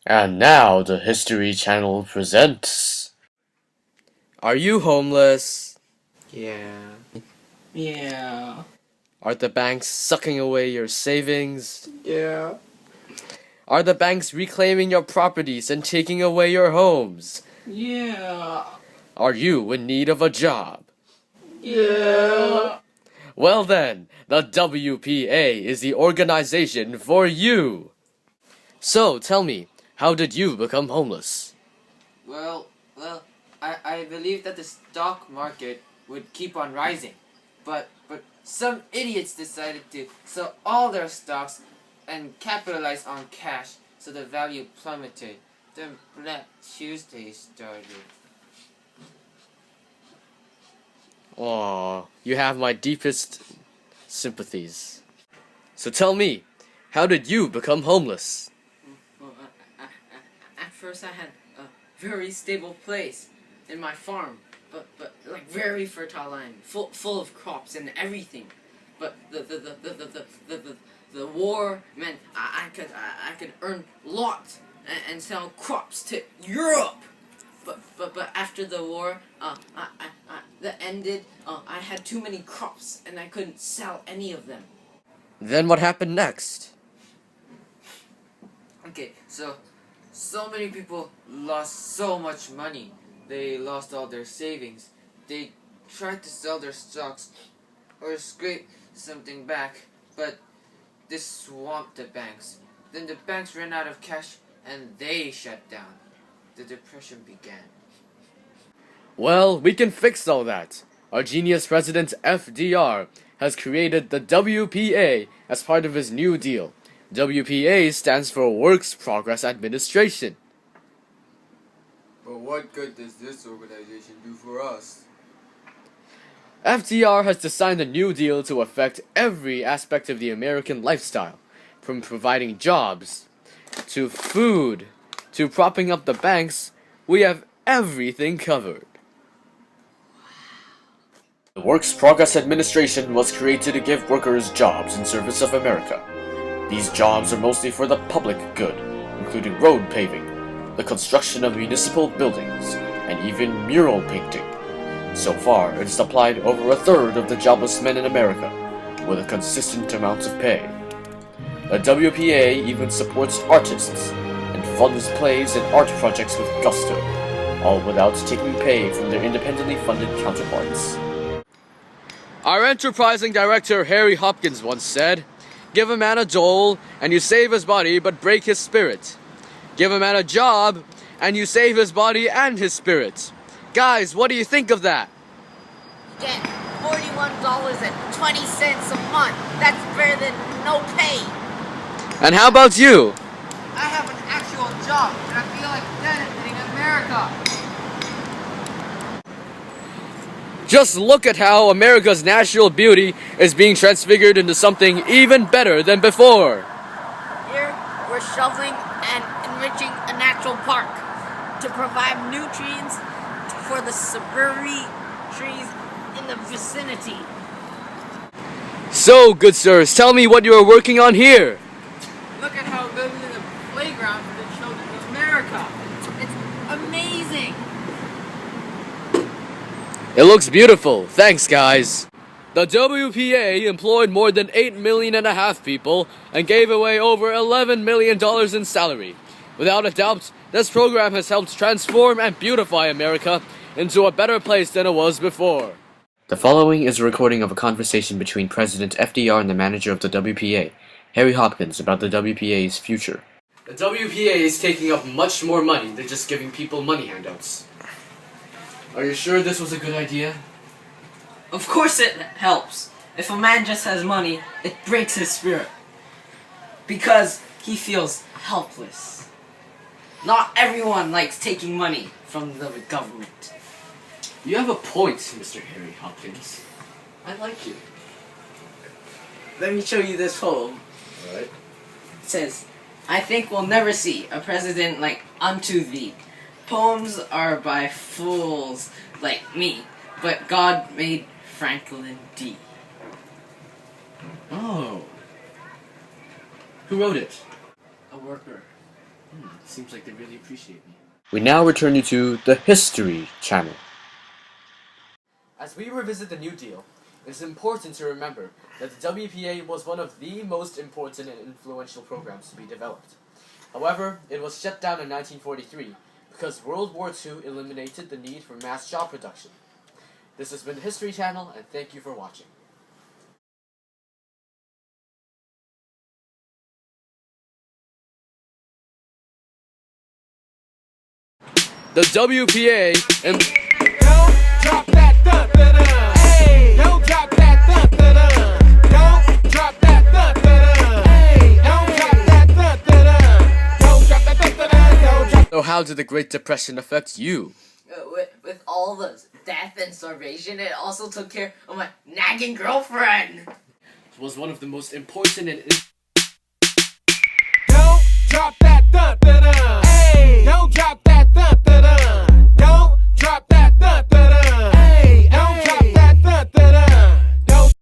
And now the History Channel presents. Are you homeless? Yeah. Yeah. Are the banks sucking away your savings? Yeah. Are the banks reclaiming your properties and taking away your homes? Yeah. Are you in need of a job? Yeah. Well then, the WPA is the organization for you. So tell me, how did you become homeless? Well, I believe that the stock market would keep on rising, but some idiots decided to sell all their stocks and capitalize on cash, so the value plummeted. Then Black Tuesday started. Aw, you have my deepest sympathies. So tell me, how did you become homeless? Well, at first I had a very stable place in my farm, but like very fertile land, full of crops and everything. But the war meant I could earn lots and sell crops to Europe. But after the war, that ended. I had too many crops and I couldn't sell any of them. Then what happened next? Okay, so many people lost so much money. They lost all their savings. They tried to sell their stocks or scrape something back, but this swamped the banks. Then the banks ran out of cash and they shut down. The depression began. Well, we can fix all that. Our genius president FDR has created the WPA as part of his New Deal. WPA stands for Works Progress Administration. But what good does this organization do for us? FDR has designed the New Deal to affect every aspect of the American lifestyle, from providing jobs, to food, to propping up the banks. We have everything covered. The Works Progress Administration was created to give workers jobs in service of America. These jobs are mostly for the public good, including road paving, the construction of municipal buildings, and even mural painting. So far, it has applied over a third of the jobless men in America, with a consistent amount of pay. The WPA even supports artists and funds plays and art projects with gusto, all without taking pay from their independently funded counterparts. Our enterprising director Harry Hopkins once said, "Give a man a dole, and you save his body but break his spirit. Give a man a job, and you save his body and his spirit." Guys, what do you think of that? Get $41.20 a month. That's better than no pay. And how about you? I have an actual job, and I feel like benefiting America. Just look at how America's natural beauty is being transfigured into something even better than before. Here, we're shoveling and enriching a natural park to provide nutrients for the suburban trees in the vicinity. So, good sirs, tell me what you are working on here. Look at how good is the playground for the children of America. It's amazing. It looks beautiful. Thanks, guys. The WPA employed more than 8.5 million people and gave away over $11 million in salary. Without a doubt, this program has helped transform and beautify America into a better place than it was before. The following is a recording of a conversation between President FDR and the manager of the WPA, Harry Hopkins, about the WPA's future. The WPA is taking up much more money than just giving people money handouts. Are you sure this was a good idea? Of course it helps. If a man just has money, it breaks his spirit. Because he feels helpless. Not everyone likes taking money from the government. You have a point, Mr. Harry Hopkins. I like you. Let me show you this poem. Alright. It says, "I think we'll never see a president like unto thee. Poems are by fools like me, but God made Franklin D." Oh. Who wrote it? A worker. Seems like they really appreciate me. We now return you to the History Channel. As we revisit the New Deal, it is important to remember that the WPA was one of the most important and influential programs to be developed. However, it was shut down in 1943 because World War II eliminated the need for mass job production. This has been the History Channel, and thank you for watching. The WPA and Don't drop that dun dun dun. Hey, don't drop that dun dun dun. Don't drop that dun dun dun. Hey, don't drop that dun dun dun. Don't drop that dun dun dun. Don't drop. So how did the Great Depression affect you? With all the death and starvation, it also took care of my nagging girlfriend. It was one of the most important and Don't drop that dun dun.